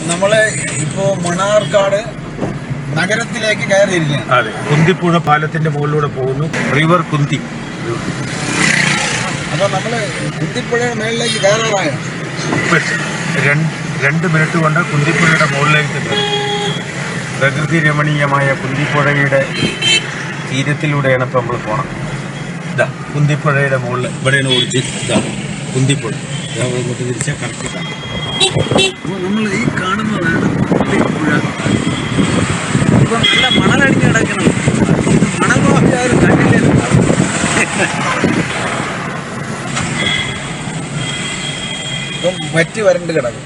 നമ്മള് ഇപ്പോ മണ്ണാർക്കാട് നഗരത്തിലേക്ക് കയറിയിരിക്കുകയാണ്. അതെ, കുന്തിപ്പുഴ പാലത്തിന്റെ മുകളിലൂടെ പോകുന്നു. റിവർ കുന്തി. അപ്പൊ നമ്മള് കുന്തിപ്പുഴയുടെ മേളിലേക്ക് കയറാറായോ? 2 മിനിറ്റ് കൊണ്ട് കുന്തിപ്പുഴയുടെ മുകളിലേക്ക് കയറും. പ്രകൃതി രമണീയമായ കുന്തിപ്പുഴയുടെ തീരത്തിലൂടെയാണ് ഇപ്പം നമ്മൾ പോകണം. ഇതാ കുന്തിപ്പുഴയുടെ മുകളിൽ ഇവിടെയാണ് ഓടിച്ച്. ഇതാ കുന്തിപ്പുഴ. ഇങ്ങോട്ട് തിരിച്ചാൽ കറക്റ്റ് കാണാം. അപ്പോൾ നമ്മൾ ഈ കാണുന്നതാണ് കുന്തിപ്പുഴ. ഇപ്പം നല്ല മണലടിഞ്ഞ് കിടക്കണം. മണൽ നോക്കിയാലും കണ്ടില്ല. ഇപ്പം വറ്റി വരണ്ട് കിടക്കും.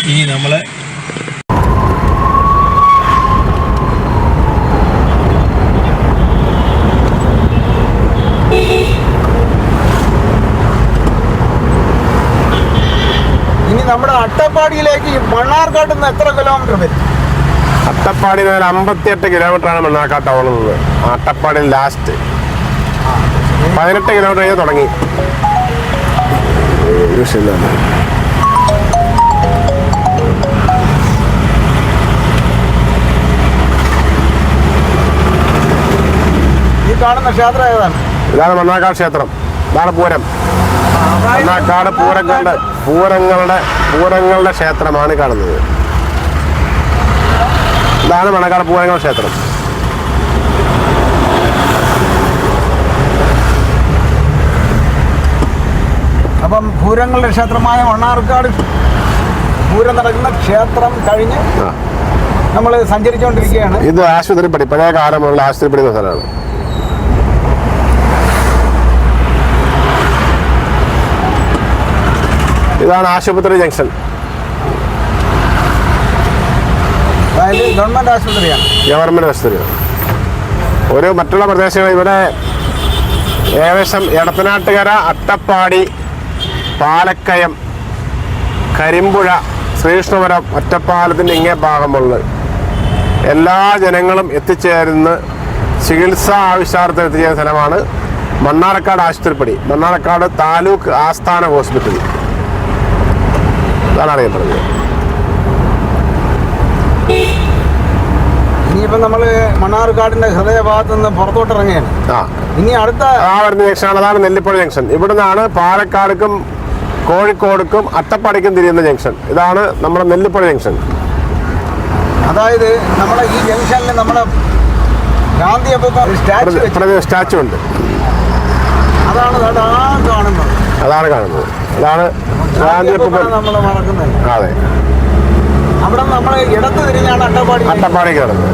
ഇനി നമ്മള് നമ്മുടെ അട്ടപ്പാടിയിലേക്ക് മണ്ണാർക്കാട്ട് നിന്ന് എത്ര കിലോമീറ്റർ വരും? അട്ടപ്പാടി 58 കിലോമീറ്ററാണ് മണ്ണാർക്കാട് ടൗണിൽ നിന്ന്. അട്ടപ്പാടി ലാസ്റ്റ് 18 കിലോമീറ്റർ കഴിഞ്ഞ് തുടങ്ങി. കാണുന്ന ക്ഷേത്രം ഏതാണ്? ഇതാണ് മണ്ണാർക്കാട് ക്ഷേത്രം. ഇതാണ് പൂരം. മണ്ണാർക്കാട് പൂരങ്ങളുടെ ക്ഷേത്രമാണ് കാണുന്നത്. ഇതാണ് മണ്ണാർക്കാട് പൂരങ്ങളുടെ ക്ഷേത്രം. അപ്പം പൂരങ്ങളുടെ ക്ഷേത്രമായ മണ്ണാർക്കാട് പൂരം നടക്കുന്ന ക്ഷേത്രം കഴിഞ്ഞ് നമ്മൾ സഞ്ചരിച്ചുകൊണ്ടിരിക്കുകയാണ്. ഇത് ആശുപത്രിപ്പടി, പഴയ കാലമുള്ള ആശുപത്രിപ്പടി എന്ന സ്ഥലമാണ്. ഇതാണ് ആശുപത്രി ജംഗ്ഷൻ. ഗവൺമെന്റ് ആശുപത്രിയാണ്. ഗവൺമെന്റ് ആശുപത്രിയാണ്. ഒരു മറ്റുള്ള പ്രദേശങ്ങൾ ഇവിടെ ഏകദേശം എടത്തനാട്ടുകര, അട്ടപ്പാടി, പാലക്കയം, കരിമ്പുഴ, ശ്രീകൃഷ്ണപുരം, ഒറ്റപ്പാലത്തിൻ്റെ ഇങ്ങേ ഭാഗമുള്ള എല്ലാ ജനങ്ങളും എത്തിച്ചേരുന്ന ചികിത്സാ ആവശ്യാർത്ഥം എത്തിച്ചേരുന്ന സ്ഥലമാണ് മണ്ണാർക്കാട് ആശുപത്രിപ്പടി. മണ്ണാർക്കാട് താലൂക്ക് ആസ്ഥാന ഹോസ്പിറ്റൽ അതാണ് അറിയപ്പെടുന്നത്. ഇനിയിപ്പം നമ്മൾ മണ്ണാർക്കാടിന്റെ ഹൃദയഭാഗത്ത് നിന്ന് പുറത്തോട്ടിറങ്ങിയാണ്. ഇനി അടുത്ത വരുന്ന ജംഗ്ഷനാണ്. അതാണ് നെല്ലിപ്പുഴ ജംഗ്ഷൻ. ഇവിടുന്നാണ് പാലക്കാടുക്കും കോഴിക്കോടുക്കും അട്ടപ്പാടിക്കും തിരിയുന്ന ജംഗ്ഷൻ. ഇതാണ് നമ്മുടെ നെല്ലിപ്പുഴ ജംഗ്ഷൻ. അതായത് നമ്മുടെ ഈ ജംഗ്ഷനിൽ നമ്മുടെ ഗാന്ധി സ്റ്റാച്ചു ഉണ്ട്. അതാണ് കാണുന്നത്. അതാണ് ഗാന്ധി നമ്മൾ മറക്കുന്നത്. അതെ, അവിടെ നമ്മൾ ഇടത്ത് തിരിഞ്ഞാണ് അട്ടപ്പാടിക്ക് നടന്നത്.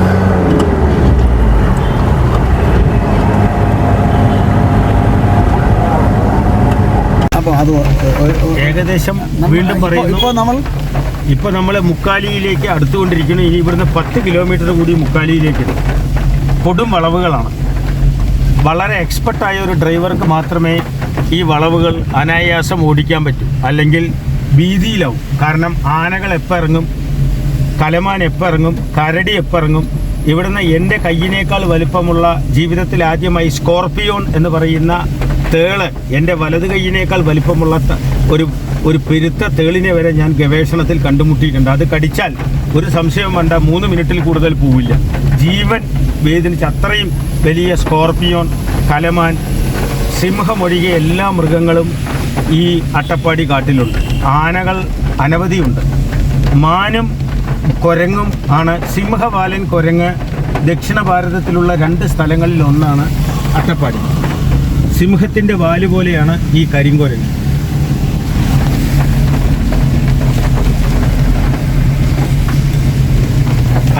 അപ്പോൾ അത് ഏകദേശം വീണ്ടും പറയുന്നു. ഇപ്പോൾ നമ്മൾ മുക്കാലിയിലേക്ക് അടുത്തുകൊണ്ടിരിക്കുന്നു. ഇനി ഇവിടുന്ന് 10 കിലോമീറ്റർ കൂടി മുക്കാലിയിലേക്ക്. കൊടും വളവുകളാണ്. വളരെ എക്സ്പെർട്ടായ ഒരു ഡ്രൈവർക്ക് മാത്രമേ ഈ വളവുകൾ അനായാസം ഓടിക്കാൻ പറ്റൂ. അല്ലെങ്കിൽ ഭീതിയിലാവും. കാരണം ആനകൾ എപ്പോൾ ഇറങ്ങും, കലമാൻ എപ്പോൾ ഇറങ്ങും, കരടി എപ്പോൾ ഇറങ്ങും. ഇവിടുന്ന് എൻ്റെ കയ്യിനേക്കാൾ വലിപ്പമുള്ള, ജീവിതത്തിൽ ആദ്യമായി സ്കോർപിയോൺ എന്ന് പറയുന്ന തേള്, എൻ്റെ വലത് കയ്യിനേക്കാൾ വലിപ്പമുള്ള ഒരു പെരുത്ത തേളിനെ വരെ ഞാൻ ഗവേഷണത്തിൽ കണ്ടുമുട്ടിയിട്ടുണ്ട്. അത് കടിച്ചാൽ ഒരു സംശയം വേണ്ട, 3 മിനിറ്റിൽ കൂടുതൽ പോവില്ല. ജീവൻ വേദനിച്ച് അത്രയും വലിയ സ്കോർപിയോൺ, കലമാൻ, സിംഹമൊഴികെ എല്ലാ മൃഗങ്ങളും ഈ അട്ടപ്പാടി കാട്ടിലുണ്ട്. ആനകൾ അനവധിയുണ്ട്. മാനും കുരങ്ങും ആണ്. സിംഹവാലൻ കുരങ്ങ് ദക്ഷിണ ഭാരതത്തിലുള്ള 2 സ്ഥലങ്ങളിൽ ഒന്നാണ് അട്ടപ്പാടി. സിംഹത്തിൻ്റെ വാല് പോലെയാണ് ഈ കരിങ്കുരങ്ങ്.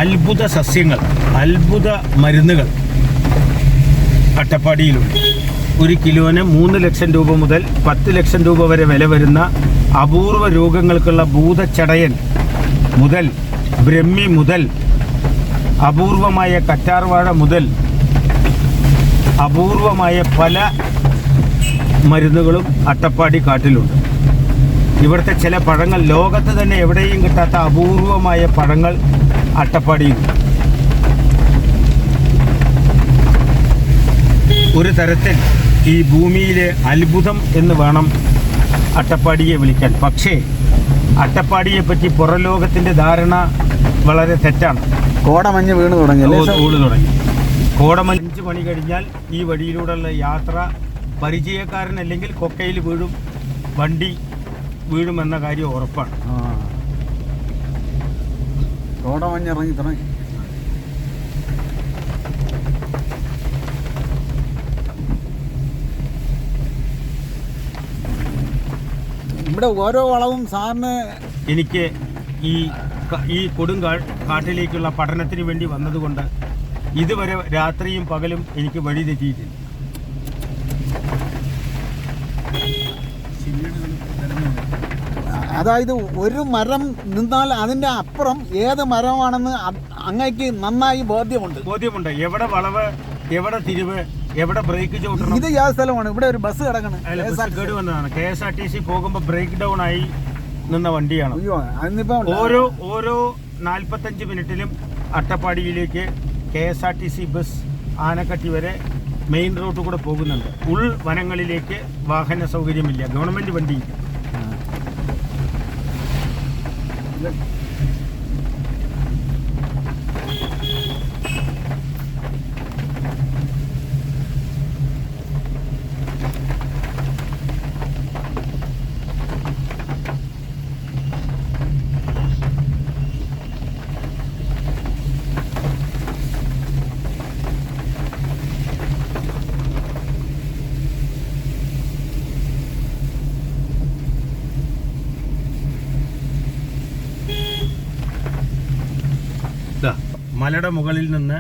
അത്ഭുത സസ്യങ്ങൾ, അത്ഭുത മരുന്നുകൾ അട്ടപ്പാടിയിലുണ്ട്. 1 കിലോന് 3 ലക്ഷം രൂപ മുതൽ 10 ലക്ഷം രൂപ വരെ വില വരുന്ന അപൂർവ രോഗങ്ങൾക്കുള്ള ഭൂതച്ചടയൻ മുതൽ, ബ്രഹ്മി മുതൽ, അപൂർവമായ കറ്റാർവാഴ മുതൽ അപൂർവമായ പല മരുന്നുകളും അട്ടപ്പാടി കാട്ടിലുണ്ട്. ഇവിടുത്തെ ചില പഴങ്ങൾ, ലോകത്ത് തന്നെ എവിടെയും കിട്ടാത്ത അപൂർവമായ പഴങ്ങൾ അട്ടപ്പാടിയുണ്ട്. ഒരു തരത്തിൽ ഈ ഭൂമിയിലെ അത്ഭുതം എന്ന് വേണം അട്ടപ്പാടിയെ വിളിക്കാൻ. പക്ഷേ അട്ടപ്പാടിയെ പറ്റി പുറം ലോകത്തിന്റെ ധാരണ വളരെ തെറ്റാണ്. കോടമഞ്ഞ് വീണ് തുടങ്ങി. കോടമഞ്ഞ് 5 മണി കഴിഞ്ഞാൽ ഈ വഴിയിലൂടെയുള്ള യാത്ര പരിചയക്കാരനല്ലെങ്കിൽ കൊക്കയിൽ വീഴും, വണ്ടി വീഴുമെന്ന കാര്യം ഉറപ്പാണ്. കോടമഞ്ഞ് ഇറങ്ങി തുടങ്ങി. ഇവിടെ ഓരോ വളവും സാറിന് എനിക്ക് ഈ കൊടും കാട്ടിലേക്കുള്ള പഠനത്തിന് വേണ്ടി വന്നതുകൊണ്ട് ഇതുവരെ രാത്രിയും പകലും എനിക്ക് വഴി തെറ്റിയിട്ടില്ല. അതായത് ഒരു മരം നിന്നാൽ അതിന്റെ അപ്പുറം ഏത് മരമാണെന്ന് അങ്ങേക്ക് നന്നായി ബോധ്യമുണ്ട്. എവിടെ വളവ്, എവിടെ തിരിവ്, എവിടെ ബ്രേക്ക് ചവിട്ടണം. ഇത് ഏത് സ്ഥലമാണ്? ഇവിടെ ഒരു ബസ് കിടക്കണം. കേട് വന്നതാണ്. KSRTC പോകുമ്പോൾ ബ്രേക്ക് ഡൗൺ ആയി നിന്ന വണ്ടിയാണ്. ഓരോ 45 മിനിറ്റിലും അട്ടപ്പാടിയിലേക്ക് KSRTC ബസ് ആനക്കട്ടി വരെ മെയിൻ റോഡ് കൂടെ പോകുന്നുണ്ട്. ഉൾവനങ്ങളിലേക്ക് വാഹന സൗകര്യമില്ല, ഗവൺമെന്റ് വണ്ടി. മലയുടെ മുകളിൽ നിന്ന്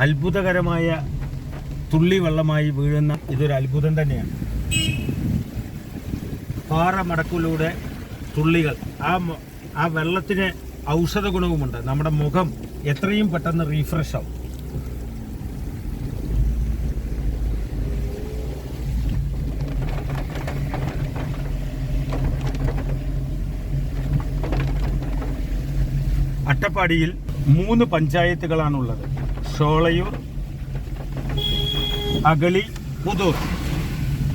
അത്ഭുതകരമായ തുള്ളി വെള്ളമായി വീഴുന്ന ഇതൊരു അത്ഭുതം തന്നെയാണ്. പാറമടക്കിലൂടെ തുള്ളികൾ, ആ വെള്ളത്തിന് ഔഷധ ഗുണവുമുണ്ട്. നമ്മുടെ മുഖം എത്രയും പെട്ടെന്ന് റീഫ്രഷ് ആവും. അട്ടപ്പാടിയിൽ 3 പഞ്ചായത്തുകളാണുള്ളത്. ഷോളയൂർ, അഗളി, പുതൂർ.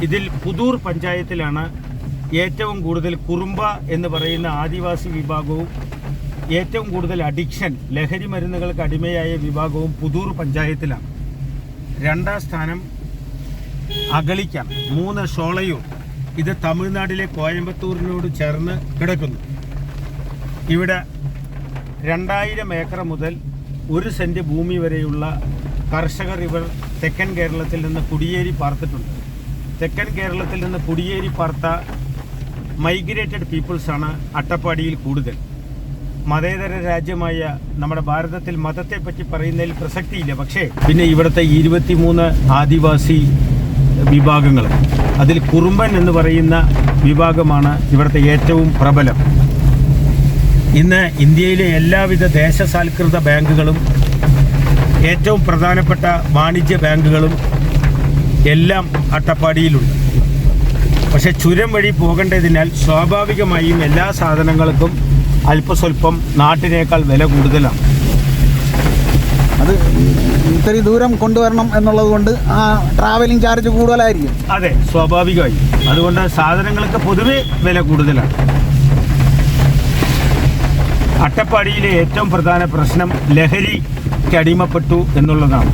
ഇതിൽ പുതൂർ പഞ്ചായത്തിലാണ് ഏറ്റവും കൂടുതൽ കുറുമ്പ എന്ന് പറയുന്ന ആദിവാസി വിഭാഗവും ഏറ്റവും കൂടുതൽ അഡിക്ഷൻ, ലഹരി മരുന്നുകൾക്ക് അടിമയായ വിഭാഗവും പുതൂർ പഞ്ചായത്തിലാണ്. 2ാം സ്ഥാനം അഗളിക്കാണ്. 3 ഷോളയൂർ. ഇത് തമിഴ്നാട്ടിലെ കോയമ്പത്തൂരിനോട് ചേർന്ന് കിടക്കുന്നു. ഇവിടെ 2000 ഏക്കർ മുതൽ 1 സെന്റ് ഭൂമി വരെയുള്ള കർഷകർ ഇവർ തെക്കൻ കേരളത്തിൽ നിന്ന് കുടിയേറി പാർത്തിട്ടുണ്ട്. തെക്കൻ കേരളത്തിൽ നിന്ന് കുടിയേറി പാർത്ത മൈഗ്രേറ്റഡ് പീപ്പിൾസാണ് അട്ടപ്പാടിയിൽ കൂടുതൽ. മതേതര രാജ്യമായ നമ്മുടെ ഭാരതത്തിൽ മതത്തെപ്പറ്റി പറയുന്നതിൽ പ്രസക്തിയില്ല. പക്ഷേ പിന്നെ ഇവിടുത്തെ 23 ആദിവാസി വിഭാഗങ്ങൾ, അതിൽ കുറുമ്പൻ എന്ന് പറയുന്ന വിഭാഗമാണ് ഇവിടുത്തെ ഏറ്റവും പ്രബലം. ഇന്ന് ഇന്ത്യയിലെ എല്ലാവിധ ദേശസാൽകൃത ബാങ്കുകളും ഏറ്റവും പ്രധാനപ്പെട്ട വാണിജ്യ ബാങ്കുകളും എല്ലാം അട്ടപ്പാടിയിലുണ്ട്. പക്ഷെ ചുരം വഴി പോകേണ്ടതിനാൽ സ്വാഭാവികമായും എല്ലാ സാധനങ്ങൾക്കും അല്പസ്വല്പം നാട്ടിനേക്കാൾ വില കൂടുതലാണ്. അത് ഇത്തിരി ദൂരം കൊണ്ടുവരണം എന്നുള്ളത് കൊണ്ട് ആ ട്രാവലിംഗ് ചാർജ് കൂടുതലായിരിക്കും. അതെ, സ്വാഭാവികമായി. അതുകൊണ്ട് സാധനങ്ങൾക്ക് പൊതുവെ വില കൂടുതലാണ്. അട്ടപ്പാടിയിലെ ഏറ്റവും പ്രധാന പ്രശ്നം ലഹരിക്ക് അടിമപ്പെട്ടു എന്നുള്ളതാണ്.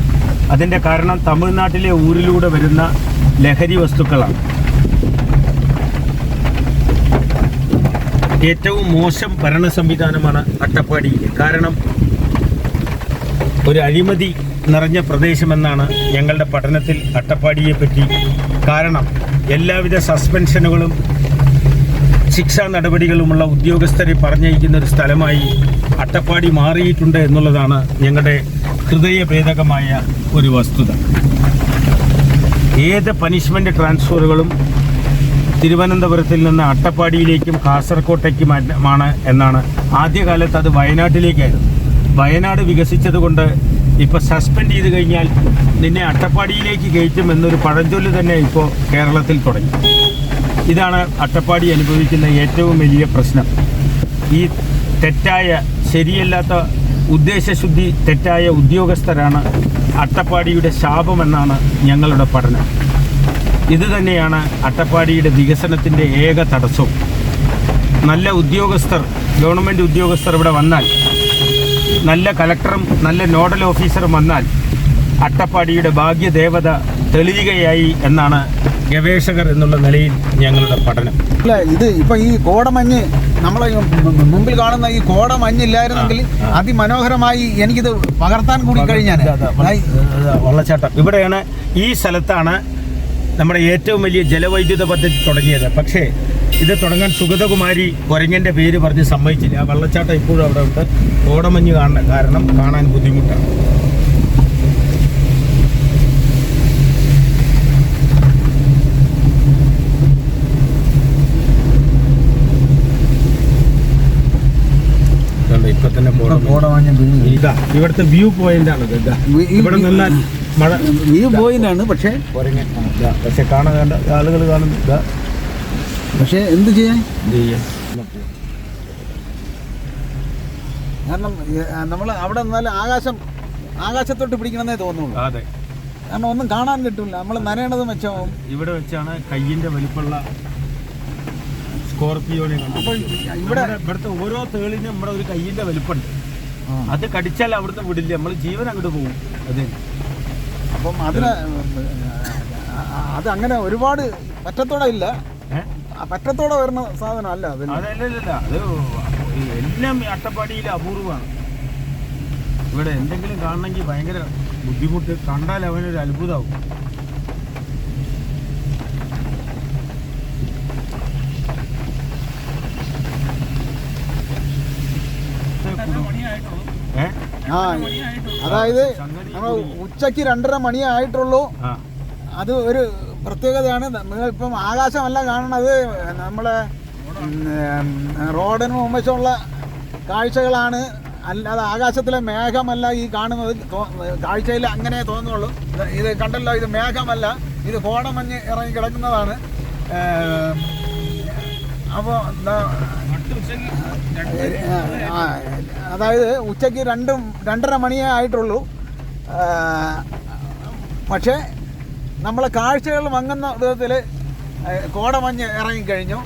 അതിൻ്റെ കാരണം തമിഴ്നാട്ടിലെ ഊരിലൂടെ വരുന്ന ലഹരി വസ്തുക്കളാണ്. ഏറ്റവും മോശം ഭരണ സംവിധാനമാണ് അട്ടപ്പാടിയിൽ. കാരണം ഒരു അഴിമതി നിറഞ്ഞ പ്രദേശമെന്നാണ് ഞങ്ങളുടെ പഠനത്തിൽ അട്ടപ്പാടിയെ പറ്റി. കാരണം എല്ലാവിധ സസ്പെൻഷനുകളും ശിക്ഷാ നടപടികളുമുള്ള ഉദ്യോഗസ്ഥരെ പറഞ്ഞയക്കുന്ന ഒരു സ്ഥലമായി അട്ടപ്പാടി മാറിയിട്ടുണ്ട് എന്നുള്ളതാണ് ഞങ്ങളുടെ ഹൃദയഭേദകമായ ഒരു വസ്തുത. ഏത് പനിഷ്മെൻ്റ് ട്രാൻസ്ഫറുകളും തിരുവനന്തപുരത്തിൽ നിന്ന് അട്ടപ്പാടിയിലേക്കും കാസർകോട്ടേക്കുമാണ് എന്നാണ്. ആദ്യകാലത്ത് അത് വയനാട്ടിലേക്കായിരുന്നു. വയനാട് വികസിച്ചതുകൊണ്ട് ഇപ്പോൾ സസ്പെൻഡ് ചെയ്ത് കഴിഞ്ഞാൽ നിന്നെ അട്ടപ്പാടിയിലേക്ക് കയറ്റും എന്നൊരു പഴഞ്ചൊല്ല് തന്നെ ഇപ്പോൾ കേരളത്തിൽ തുടങ്ങി. ഇതാണ് അട്ടപ്പാടി അനുഭവിക്കുന്ന ഏറ്റവും വലിയ പ്രശ്നം. ഈ തെറ്റായ, ശരിയല്ലാത്ത ഉദ്ദേശശുദ്ധി തെറ്റായ ഉദ്യോഗസ്ഥരാണ് അട്ടപ്പാടിയുടെ ശാപമെന്നാണ് ഞങ്ങളുടെ പഠനം. ഇത് തന്നെയാണ് അട്ടപ്പാടിയുടെ വികസനത്തിൻ്റെ ഏക തടസ്സവും. നല്ല ഉദ്യോഗസ്ഥർ, ഗവൺമെൻറ് ഉദ്യോഗസ്ഥർ ഇവിടെ വന്നാൽ, നല്ല കലക്ടറും നല്ല നോഡൽ ഓഫീസറും വന്നാൽ അട്ടപ്പാടിയുടെ ഭാഗ്യദേവത തെളിയുകയായി എന്നാണ് ഗവേഷകർ എന്നുള്ള നിലയിൽ ഞങ്ങളുടെ പഠനം. അല്ല, ഇത് ഇപ്പൊ ഈ കോടമഞ്ഞ് നമ്മളെ മുമ്പിൽ കാണുന്ന ഈ കോടമഞ്ഞില്ലായിരുന്നെങ്കിൽ അതിമനോഹരമായി എനിക്കിത് പകർത്താൻ കൂടി കഴിഞ്ഞാൽ. വെള്ളച്ചാട്ടം ഇവിടെയാണ്. ഈ സ്ഥലത്താണ് നമ്മുടെ ഏറ്റവും വലിയ ജലവൈദ്യുത പദ്ധതി തുടങ്ങിയത്. പക്ഷേ ഇത് തുടങ്ങാൻ സുഗതകുമാരി കുരങ്ങൻ്റെ പേര് പറഞ്ഞ് സമ്മതിച്ചില്ല. ആ വെള്ളച്ചാട്ടം ഇപ്പോഴും അവിടെ ഉണ്ട്. കോടമഞ്ഞ് കാരണം കാണാൻ ബുദ്ധിമുട്ടാണ്. ഇപ്പൊ തന്നെ ഇതാ ഇവിടുത്തെ വ്യൂ പോയിന്റ് ആണ്. ഇവിടെ നിന്നാൽ മഴ വ്യൂ പോയിന്റ് ആണ്. പക്ഷേ കാണാൻ വേണ്ട ആളുകൾ കാണുന്നു. പക്ഷേ എന്ത് ചെയ്യാൻ, കാരണം നമ്മൾ അവിടെ നിന്നാലും ആകാശത്തോട്ട് പിടിക്കണമെന്നേ തോന്നുള്ളൂ. അതെ, കാരണം ഒന്നും കാണാൻ കിട്ടില്ല. നമ്മൾ നനയണത് വെച്ചാവും. ഇവിടെ വെച്ചാണ് കയ്യിന്റെ വലിപ്പമുള്ള സ്കോർപിയോനെ കണ്ടു. അപ്പോൾ ഇവിടുത്തെ ഓരോ തേളിനും നമ്മുടെ ഒരു കയ്യിന്റെ വലിപ്പമുണ്ട്. അത് കടിച്ചാൽ അവിടുന്ന് വിടില്ല, നമ്മൾ ജീവൻ അങ്ങോട്ട് പോകും. അതെ, അപ്പം അത് അങ്ങനെ ഒരുപാട് പറ്റത്തോടെ ഇല്ല, പറ്റത്തോടെ വരുന്ന സാധനം അല്ല. അതല്ല, അത് എല്ലാം അട്ടപ്പാടിയിൽ അപൂർവമാണ്. ഇവിടെ എന്തെങ്കിലും കാണണമെങ്കിൽ ഭയങ്കര ബുദ്ധിമുട്ട്. കണ്ടാൽ അവനൊരു അത്ഭുതമാവും. അതായത് നമ്മൾ ഉച്ചയ്ക്ക് 2:30 മണിയേ ആയിട്ടുള്ളൂ. അത് ഒരു പ്രത്യേകതയാണ്. നിങ്ങളിപ്പം ആകാശമല്ല കാണുന്നത്, നമ്മളെ റോഡിന് മുമ്പശമുള്ള കാഴ്ചകളാണ്. അല്ലാതെ ആകാശത്തിലെ മേഘമല്ല ഈ കാണുന്നത്. കാഴ്ചയിൽ അങ്ങനെ തോന്നുള്ളൂ. ഇത് കണ്ടല്ലോ, ഇത് മേഘമല്ല, ഇത് കോടമഞ്ഞ് ഇറങ്ങി കിടക്കുന്നതാണ്. അപ്പോൾ അതായത് ഉച്ചയ്ക്ക് 2:30 മണിയേ ആയിട്ടുള്ളൂ. പക്ഷേ നമ്മളെ കാഴ്ചകൾ മങ്ങുന്ന വിധത്തിൽ കോടമഞ്ഞ് ഇറങ്ങിക്കഴിഞ്ഞു.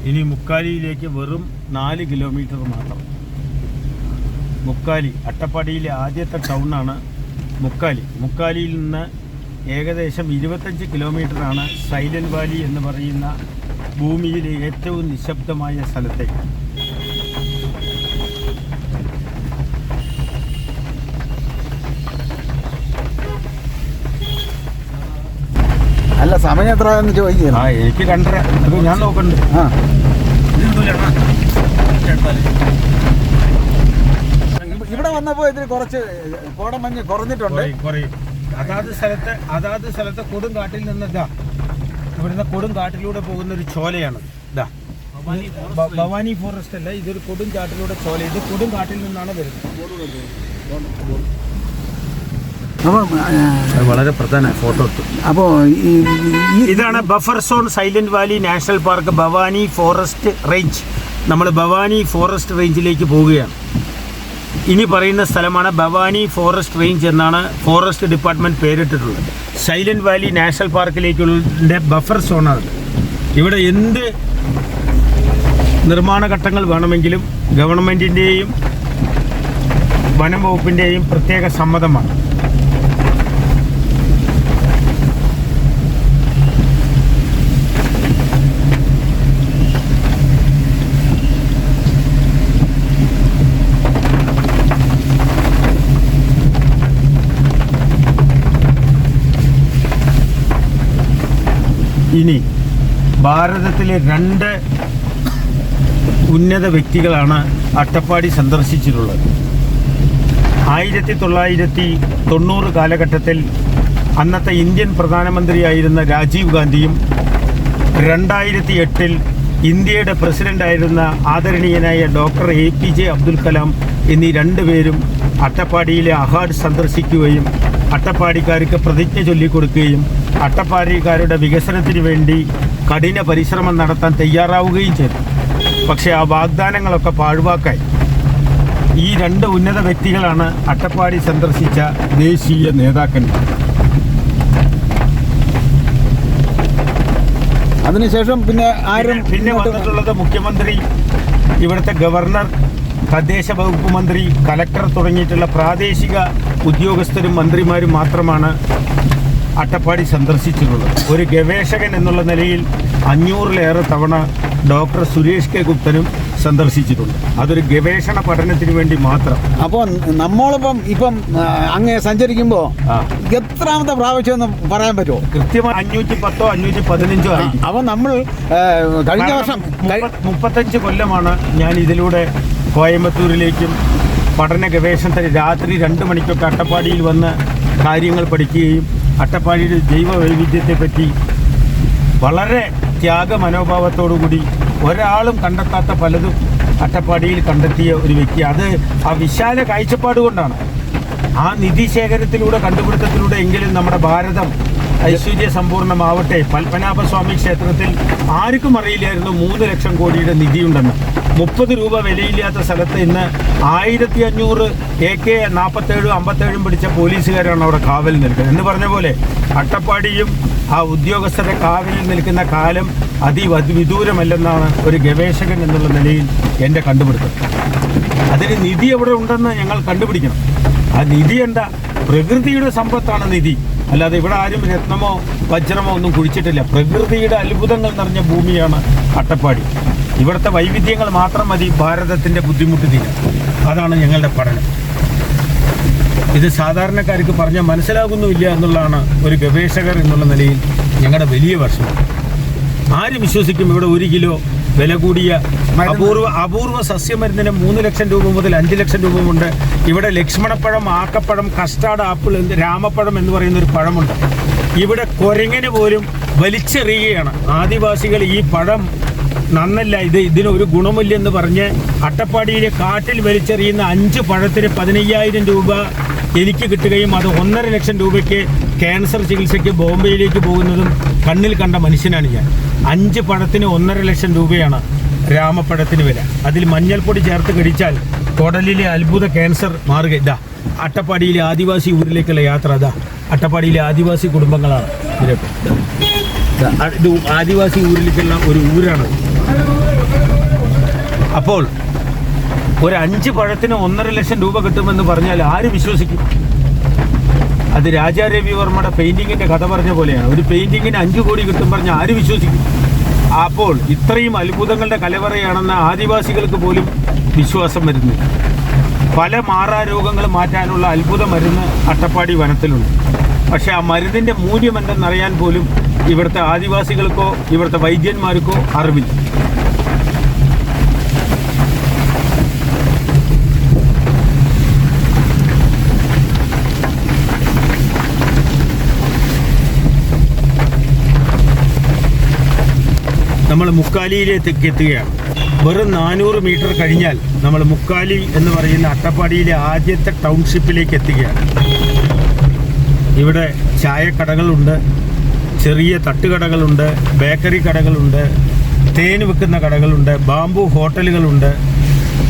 ഇനി മുക്കാലിയിലേക്ക് വെറും 4 കിലോമീറ്റർ മാത്രം. മുക്കാലി അട്ടപ്പാടിയിലെ ആദ്യത്തെ ടൗണാണ് മുക്കാലി. മുക്കാലിയിൽ നിന്ന് ഏകദേശം 25 കിലോമീറ്ററാണ് സൈലന്റ് വാലി എന്ന് പറയുന്ന ഭൂമിയിലെ ഏറ്റവും നിശബ്ദമായ സ്ഥലത്തേക്ക്. അല്ല, സമയം എത്ര ചോദിക്കുക? എനിക്ക് 2:30. ഞാൻ നോക്കണ്ട്. ഇവിടെ വന്നപ്പോൾ ഇതിന് കുറച്ച് കോടമഞ്ഞ് കുറഞ്ഞിട്ടുണ്ട്. അതാത് സ്ഥലത്തെ കൊടുങ്കാട്ടിൽ നിന്ന് ഇവിടുന്ന് കൊടുങ്കാട്ടിലൂടെ പോകുന്ന ഒരു ചോലയാണ്. ഭവാനി ഫോറസ്റ്റ് അല്ല, ഇതൊരു കൊടുങ്കാട്ടിലൂടെ ചോല. ഇത് കൊടുങ്കാട്ടിൽ നിന്നാണ് വരുന്നത്. വളരെ പ്രധാന ഫോട്ടോ. അപ്പോൾ ഇതാണ് buffer zone silent valley national park Bhavani forest range. നമ്മൾ ഭവാനി ഫോറസ്റ്റ് റേഞ്ചിലേക്ക് പോവുകയാണ്. ഇനി പറയുന്ന സ്ഥലമാണ് ഭവാനി ഫോറസ്റ്റ് റേഞ്ച് എന്നാണ് ഫോറസ്റ്റ് ഡിപ്പാർട്ട്മെൻറ്റ് പേരിട്ടിട്ടുള്ളത്. സൈലന്റ് വാലി നാഷണൽ പാർക്കിലേക്കുള്ള ബഫർ സോണാണ്. ഇവിടെ എന്ത് നിർമ്മാണ ഘട്ടങ്ങൾ വേണമെങ്കിലും ഗവൺമെൻറ്റിൻ്റെയും വനം വകുപ്പിൻ്റെയും പ്രത്യേക സമ്മതമാണ്. ഇനി ഭാരതത്തിലെ 2 ഉന്നത വ്യക്തികളാണ് അട്ടപ്പാടി സന്ദർശിച്ചിട്ടുള്ളത്. 1990 കാലഘട്ടത്തിൽ അന്നത്തെ ഇന്ത്യൻ പ്രധാനമന്ത്രിയായിരുന്ന രാജീവ് ഗാന്ധിയും 2008 ഇന്ത്യയുടെ പ്രസിഡൻ്റായിരുന്ന ആദരണീയനായ ഡോക്ടർ APJ അബ്ദുൽ കലാം എന്നീ 2 പേരും അട്ടപ്പാടിയിലെ അഹാഡ് സന്ദർശിക്കുകയും അട്ടപ്പാടിക്കാർക്ക് പ്രതിജ്ഞ ചൊല്ലിക്കൊടുക്കുകയും അട്ടപ്പാടിക്കാരുടെ വികസനത്തിന് വേണ്ടി കഠിന പരിശ്രമം നടത്താൻ തയ്യാറാവുകയും ചെയ്തു. പക്ഷേ ആ വാഗ്ദാനങ്ങളൊക്കെ പാഴ്വാക്കായി. ഈ 2 ഉന്നത വ്യക്തികളാണ് അട്ടപ്പാടി സന്ദർശിച്ച ദേശീയ നേതാക്കന്മാർ. അതിനുശേഷം പിന്നെ വന്നിട്ടുള്ളത് മുഖ്യമന്ത്രി, ഇവിടുത്തെ ഗവർണർ, തദ്ദേശ വകുപ്പ് മന്ത്രി, കലക്ടർ തുടങ്ങിയിട്ടുള്ള പ്രാദേശിക ഉദ്യോഗസ്ഥരും മന്ത്രിമാരും മാത്രമാണ് അട്ടപ്പാടി സന്ദർശിച്ചിട്ടുള്ളത്. ഒരു ഗവേഷകൻ എന്നുള്ള നിലയിൽ 500-ലേറെ തവണ ഡോക്ടർ സുരേഷ് കെ ഗുപ്തനും സന്ദർശിച്ചിട്ടുണ്ട്. അതൊരു ഗവേഷണ പഠനത്തിന് വേണ്ടി മാത്രം. അപ്പോൾ നമ്മളിപ്പം അങ്ങ് സഞ്ചരിക്കുമ്പോൾ എത്രാമത്തെ പ്രാവശ്യം എന്ന് പറയാൻ പറ്റുമോ? കൃത്യമായി 510 515 ആയി. അപ്പോൾ നമ്മൾ കഴിഞ്ഞ വർഷം 35 കൊല്ലമാണ് ഞാൻ ഇതിലൂടെ കോയമ്പത്തൂരിലേക്കും പഠന ഗവേഷണത്തിന് രാത്രി 2 മണിക്കൊക്കെ അട്ടപ്പാടിയിൽ വന്ന് കാര്യങ്ങൾ പഠിക്കുകയും അട്ടപ്പാടിയുടെ ജൈവ വൈവിധ്യത്തെപ്പറ്റി വളരെ ത്യാഗ മനോഭാവത്തോടുകൂടി ഒരാളും കണ്ടെത്താത്ത പലതും അട്ടപ്പാടിയിൽ കണ്ടെത്തിയ ഒരു വ്യക്തി. അത് ആ വിശാല കാഴ്ചപ്പാട് കൊണ്ടാണ്. ആ നിധി ശേഖരത്തിലൂടെ, കണ്ടുപിടുത്തത്തിലൂടെ എങ്കിലും നമ്മുടെ ഭാരതം ഐശ്വര്യ സമ്പൂർണ്ണമാവട്ടെ. പത്മനാഭസ്വാമി ക്ഷേത്രത്തിൽ ആർക്കും അറിയില്ലായിരുന്നു 3 ലക്ഷം കോടിയുടെ നിധിയുണ്ടെന്ന്. 30 രൂപ വിലയില്ലാത്ത സ്ഥലത്ത് ഇന്ന് 1500 AK-47 57 പിടിച്ച പോലീസുകാരാണ് അവിടെ കാവൽ നിൽക്കുന്നത്. എന്ന് പറഞ്ഞ പോലെ അട്ടപ്പാടിയും ആ ഉദ്യോഗസ്ഥരുടെ കാവലിൽ നിൽക്കുന്ന കാലം അതിവിദൂരമല്ലെന്നാണ് ഒരു ഗവേഷകൻ എന്നുള്ള നിലയിൽ എൻ്റെ കണ്ടുപിടുത്തം. അതിന് നിധി എവിടെ ഉണ്ടെന്ന് ഞങ്ങൾ കണ്ടുപിടിക്കണം. ആ നിധി എന്താ? പ്രകൃതിയുടെ സമ്പത്താണ് നിധി. അല്ലാതെ ഇവിടെ ആരും രത്നമോ വജ്രമോ ഒന്നും കുഴിച്ചിട്ടില്ല. പ്രകൃതിയുടെ അത്ഭുതങ്ങൾ നിറഞ്ഞ ഭൂമിയാണ് അട്ടപ്പാടി. ഇവിടുത്തെ വൈവിധ്യങ്ങൾ മാത്രം മതി ഭാരതത്തിൻ്റെ ബുദ്ധിമുട്ട് തീരാൻ. അതാണ് ഞങ്ങളുടെ പഠനം. ഇത് സാധാരണക്കാർക്ക് പറഞ്ഞാൽ മനസ്സിലാകുന്നുമില്ല എന്നുള്ളതാണ് ഒരു ഗവേഷകർ എന്നുള്ള നിലയിൽ ഞങ്ങളുടെ വലിയ വർഷം. ആര് വിശ്വസിക്കും ഇവിടെ 1 കിലോ വില കൂടിയ അപൂർവ സസ്യമരുന്നിന് 3 ലക്ഷം രൂപ മുതൽ 5 ലക്ഷം രൂപ ഉണ്ട്. ഇവിടെ ലക്ഷ്മണപ്പഴം, ആക്കപ്പഴം, കസ്റ്റാർഡ് ആപ്പിൾ, രാമപ്പഴം എന്ന് പറയുന്ന ഒരു പഴമുണ്ട്. ഇവിടെ കുരങ്ങനെ പോലും വലിച്ചെറിയുകയാണ് ആദിവാസികൾ. ഈ പഴം നന്നല്ല, ഇതിനൊരു ഗുണമില്ലെന്ന് പറഞ്ഞ് അട്ടപ്പാടിയിലെ കാട്ടിൽ വലിച്ചെറിയുന്ന 5 പഴത്തിന് 15,000 രൂപ എനിക്ക് കിട്ടുകയും അത് 1.5 ലക്ഷം രൂപയ്ക്ക് ക്യാൻസർ ചികിത്സയ്ക്ക് ബോംബെയിലേക്ക് പോകുന്നതും കണ്ണിൽ കണ്ട മനുഷ്യനാണ് ഞാൻ. 5 പഴത്തിന് 1.5 ലക്ഷം രൂപയാണ് രാമപ്പഴത്തിന് വില. അതിൽ മഞ്ഞൾപ്പൊടി ചേർത്ത് കഴിച്ചാൽ കുടലിലെ അത്ഭുത ക്യാൻസർ മാറുക. ഇതാ അട്ടപ്പാടിയിലെ ആദിവാസി ഊരിലേക്കുള്ള യാത്ര. അതാ അട്ടപ്പാടിയിലെ ആദിവാസി കുടുംബങ്ങളാണ് ഇവരൊക്കെ. ഇത് ആദിവാസി ഊരിലേക്കുള്ള ഒരു ഊരാണ്. അപ്പോൾ ഒരു 5 പഴത്തിന് 1.5 ലക്ഷം രൂപ കിട്ടുമെന്ന് പറഞ്ഞാൽ ആര് വിശ്വസിക്കും? അത് രാജാ രവിവർമ്മയുടെ പെയിന്റിങ്ങിന്റെ കഥ പറഞ്ഞ പോലെയാണ്. ഒരു പെയിന്റിങ്ങിന് 5 കോടി കിട്ടും പറഞ്ഞാൽ ആര് വിശ്വസിക്കും? അപ്പോൾ ഇത്രയും അത്ഭുതങ്ങളുടെ കലവറയാണെന്ന് ആദിവാസികൾക്ക് പോലും വിശ്വാസം വരുന്നില്ല. പല മാറാരോഗങ്ങൾ മാറ്റാനുള്ള അത്ഭുത മരുന്ന് അട്ടപ്പാടി വനത്തിലുണ്ട്. പക്ഷെ ആ മരുന്നിൻ്റെ മൂല്യം എന്തെന്നറിയാൻ പോലും ഇവിടുത്തെ ആദിവാസികൾക്കോ ഇവിടുത്തെ വൈദ്യന്മാർക്കോ അറിവില്ല. നമ്മൾ മുക്കാലിയിലേക്ക് എത്തുകയാണ്. വെറും 400 മീറ്റർ കഴിഞ്ഞാൽ നമ്മൾ മുക്കാലി എന്ന് പറയുന്ന അട്ടപ്പാടിയിലെ ആദ്യത്തെ ടൗൺഷിപ്പിലേക്ക് എത്തുകയാണ്. ഇവിടെ ചായക്കടകളുണ്ട്, ചെറിയ തട്ടുകടകളുണ്ട്, ബേക്കറി കടകളുണ്ട്, തേൻ വിൽക്കുന്ന കടകളുണ്ട്, ബാംബു ഹോട്ടലുകളുണ്ട്,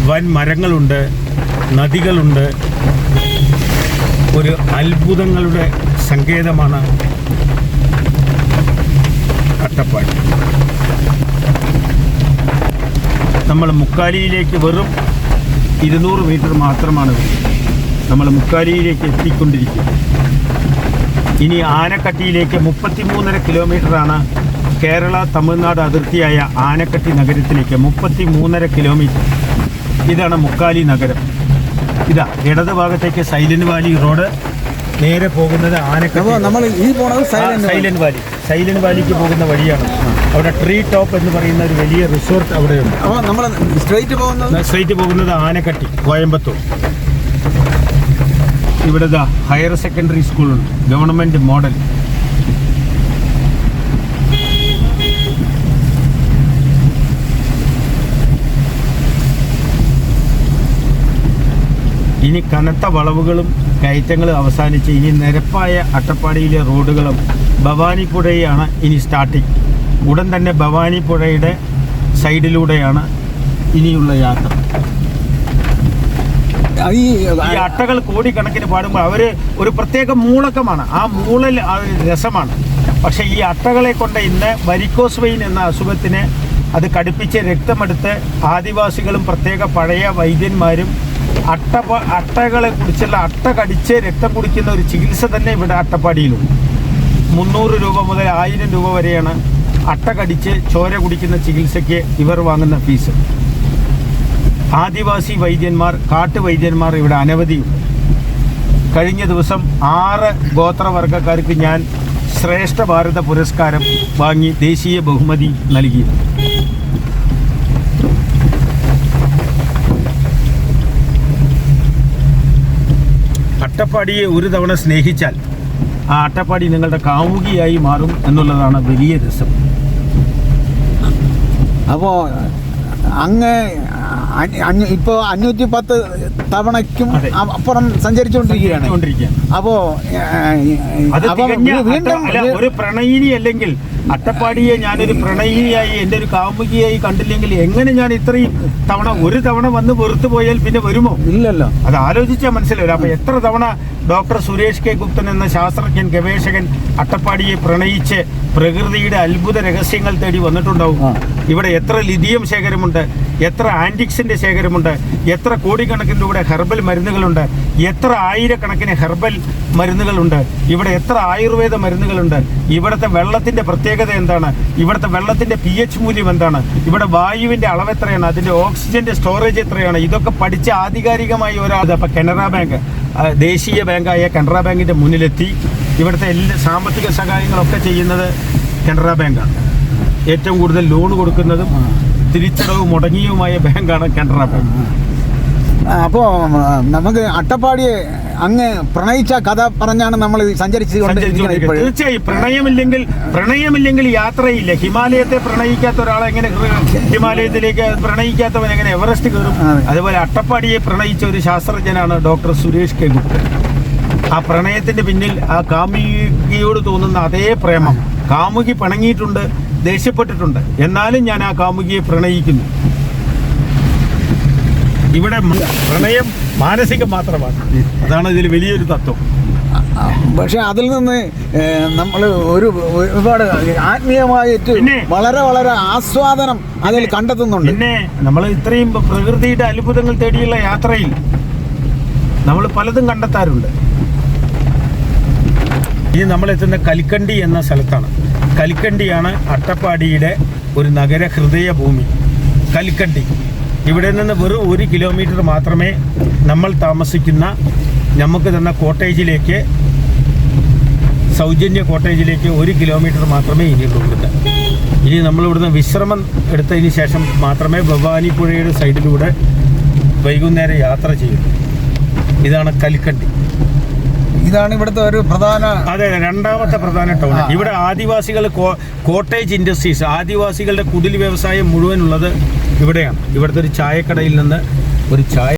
വൻ മരങ്ങളുണ്ട്, നദികളുണ്ട്. ഒരു അത്ഭുതങ്ങളുടെ സങ്കേതമാണ് അട്ടപ്പാടി. നമ്മൾ മുക്കാലിയിലേക്ക് വെറും 200 മീറ്റർ മാത്രമാണ് നമ്മൾ മുക്കാലിയിലേക്ക് എത്തിക്കൊണ്ടിരിക്കുക. ഇനി ആനക്കട്ടിയിലേക്ക് 33.5 കിലോമീറ്ററാണ്. കേരള തമിഴ്നാട് അതിർത്തിയായ ആനക്കട്ടി നഗരത്തിലേക്ക് 33.5 കിലോമീറ്റർ. ഇതാണ് മുക്കാലി നഗരം. ഇതാ ഇടത് ഭാഗത്തേക്ക് സൈലന്റ് വാലി റോഡ് നേരെ പോകുന്നത് ആനക്കട്ടി. നമ്മൾ ഈ പോണത് സൈലന്റ് വാലിക്ക് പോകുന്ന വഴിയാണ്. അവിടെ ട്രീ ടോപ്പ് എന്ന് പറയുന്ന ഒരു വലിയ റിസോർട്ട് അവിടെയുണ്ട്. അപ്പോൾ നമ്മൾ സ്ട്രെയിറ്റ് പോകുന്നത് ആനക്കട്ടി, കോയമ്പത്തൂർ. ഇവിടെ ഹയർ സെക്കൻഡറി സ്കൂളുണ്ട്, ഗവൺമെൻറ് മോഡൽ. ഇനി കനത്ത വളവുകളും കയറ്റങ്ങളും അവസാനിച്ച് ഇനി നിരപ്പായ അട്ടപ്പാടിയിലെ റോഡുകളും ഭവാനിപ്പുഴയാണ് ഇനി സ്റ്റാർട്ടിങ്. ഉടൻ തന്നെ ഭവാനിപ്പുഴയുടെ സൈഡിലൂടെയാണ് ഇനിയുള്ള യാത്ര. ഈ ഈ അട്ടകൾ കോടിക്കണക്കിന് പാടുമ്പോൾ അവര് ഒരു പ്രത്യേക മൂളക്കമാണ്, ആ മൂളൽ രസമാണ്. പക്ഷെ ഈ അട്ടകളെ കൊണ്ട് ഇന്ന് വരിക്കോസ് വെയിൻ എന്ന അസുഖത്തിന് അത് കടുപ്പിച്ച് രക്തമെടുത്ത് ആദിവാസികളും പ്രത്യേക പഴയ വൈദ്യന്മാരും അട്ടകളെ കുറിച്ചുള്ള അട്ട കടിച്ച് രക്തം കുടിക്കുന്ന ഒരു ചികിത്സ തന്നെ ഇവിടെ അട്ടപ്പാടിയിലുണ്ട്. 300 രൂപ മുതൽ 1000 രൂപ വരെയാണ് അട്ട കടിച്ച് ചോര കുടിക്കുന്ന ചികിത്സയ്ക്ക് ഇവർ വാങ്ങുന്ന ഫീസ്. ആദിവാസി വൈദ്യന്മാർ, കാട്ടുവൈദ്യന്മാർ ഇവിടെ അനവധിയുണ്ട്. കഴിഞ്ഞ ദിവസം 6 ഗോത്രവർഗക്കാർക്ക് ഞാൻ ശ്രേഷ്ഠ ഭാരത പുരസ്കാരം വാങ്ങി ദേശീയ ബഹുമതി നൽകി. അട്ടപ്പാടിയെ ഒരു തവണ സ്നേഹിച്ചാൽ ആ അട്ടപ്പാടി നിങ്ങളുടെ കാമുകിയായി മാറും എന്നുള്ളതാണ് വലിയ രസം. അപ്പോൾ അങ്ങ് ഇപ്പോൾ 510 തവണയ്ക്കും അപ്പുറം സഞ്ചരിച്ചുകൊണ്ടിരിക്കുകയാണ്. അപ്പോൾ വീണ്ടും ഒരു പ്രണയിനി അല്ലെങ്കിൽ അട്ടപ്പാടിയെ ഞാനൊരു പ്രണയിനിയായി എൻ്റെ ഒരു കാമുകിയായി കണ്ടില്ലെങ്കിൽ എങ്ങനെ ഞാൻ ഇത്രയും തവണ ഒരു തവണ വന്ന് വെറുത്തു പോയാൽ പിന്നെ വരുമോ? ഇല്ലല്ലോ. അത് ആലോചിച്ചാൽ മനസ്സിലാവില്ല. അപ്പൊ എത്ര തവണ ഡോക്ടർ സുരേഷ് കെ ഗുപ്തൻ എന്ന ശാസ്ത്രജ്ഞൻ, ഗവേഷകൻ അട്ടപ്പാടിയെ പ്രണയിച്ച് പ്രകൃതിയുടെ അത്ഭുത രഹസ്യങ്ങൾ തേടി വന്നിട്ടുണ്ടാവും. ഇവിടെ എത്ര ലിഥിയം ശേഖരമുണ്ട്, എത്ര ആന്റിക്സിന്റെ ശേഖരമുണ്ട്, എത്ര കോടിക്കണക്കിന് രൂപയുടെ ഹെർബൽ മരുന്നുകളുണ്ട്, എത്ര ആയിരക്കണക്കിന് ഹെർബൽ മരുന്നുകളുണ്ട്, ഇവിടെ എത്ര ആയുർവേദ മരുന്നുകളുണ്ട്, ഇവിടുത്തെ വെള്ളത്തിന്റെ പ്രത്യേകത എന്താണ്, ഇവിടുത്തെ വെള്ളത്തിന്റെ pH മൂല്യം എന്താണ്, ഇവിടെ വായുവിന്റെ അളവ് എത്രയാണ്, അതിന്റെ ഓക്സിജന്റെ സ്റ്റോറേജ് എത്രയാണ്, ഇതൊക്കെ പഠിച്ച ആധികാരികമായി ഒരാൾ ഇപ്പം കനറ ബാങ്ക്, ദേശീയ ബാങ്കായ കനറ ബാങ്കിന്റെ മുന്നിലെത്തി. ഇവിടുത്തെ എല്ലാ സാമ്പത്തിക സഹായങ്ങളൊക്കെ ചെയ്യുന്നത് കനറ ബാങ്കാണ്. ഏറ്റവും കൂടുതൽ ലോൺ കൊടുക്കുന്നതും തിരിച്ചടവ് മുടങ്ങിയുമായ ബാങ്കാണ് കനറ ബാങ്ക്. അപ്പോൾ നമുക്ക് അട്ടപ്പാടിയെ അങ്ങ് പ്രണയിച്ച കഥ പറഞ്ഞാണ് നമ്മൾ സഞ്ചരിച്ചുകൊണ്ടിരിക്കുന്നത്. തീർച്ചയായും പ്രണയമില്ലെങ്കിൽ യാത്രയില്ല. ഹിമാലയത്തെ പ്രണയിക്കാത്ത ഒരാളെ എങ്ങനെ, ഹിമാലയത്തിലേക്ക് പ്രണയിക്കാത്തവൻ എങ്ങനെ എവറസ്റ്റ് കയറും? അതുപോലെ അട്ടപ്പാടിയെ പ്രണയിച്ച ഒരു ശാസ്ത്രജ്ഞനാണ് ഡോക്ടർ സുരേഷ് കെ ഗുപ്തൻ. ആ പ്രണയത്തിന്റെ പിന്നിൽ ആ കാമുകിയോട് തോന്നുന്ന അതേ പ്രേമം. കാമുകി പിണങ്ങിയിട്ടുണ്ട്, ദേഷ്യപ്പെട്ടിട്ടുണ്ട്, എന്നാലും ഞാൻ ആ കാമുകിയെ പ്രണയിക്കുന്നു. ഇവിടെ പ്രണയം മാനസികം മാത്രമാണ്. അതാണ് ഇതിൽ വലിയൊരു തത്വം. പക്ഷെ അതിൽ നിന്ന് നമ്മൾ ഒരുപാട് ആത്മീയമായിട്ട് വളരെ വളരെ ആസ്വാദനം അതിൽ കണ്ടെത്തുന്നുണ്ട്. പിന്നെ നമ്മൾ ഇത്രയും പ്രകൃതിയുടെ അത്ഭുതങ്ങൾ തേടിയുള്ള യാത്രയിൽ നമ്മൾ പലതും കണ്ടെത്താറുണ്ട്. ഇനി നമ്മളെത്തുന്ന കൽക്കണ്ടി എന്ന സ്ഥലത്താണ്. കൽക്കണ്ടിയാണ് അട്ടപ്പാടിയുടെ ഒരു നഗര ഹൃദയ ഭൂമി. കൽക്കണ്ടി ഇവിടെ നിന്ന് വെറും 1 കിലോമീറ്റർ മാത്രമേ നമ്മൾ താമസിക്കുന്ന, നമുക്ക് തന്ന കോട്ടേജിലേക്ക്, സൗജന്യ കോട്ടേജിലേക്ക് 1 കിലോമീറ്റർ മാത്രമേ ഇനിയുള്ളൂ. ഇനി നമ്മളിവിടുന്ന് വിശ്രമം എടുത്തതിന് ശേഷം മാത്രമേ ഭവാനി പുഴയുടെ സൈഡിലൂടെ വൈകുന്നേരം യാത്ര ചെയ്യൂ. ഇതാണ് കൽക്കണ്ടി. ഇതാണ് ഇവിടുത്തെ ഒരു പ്രധാന, അതെ, രണ്ടാമത്തെ പ്രധാന ടൗൺ. ഇവിടെ ആദിവാസികൾ, കോട്ടേജ് ഇൻഡസ്ട്രീസ്, ആദിവാസികളുടെ കുടിൽ വ്യവസായം മുഴുവനുള്ളത് ഇവിടെയാണ്. ഇവിടുത്തെ ഒരു ചായക്കടയിൽ നിന്ന് ഒരു ചായ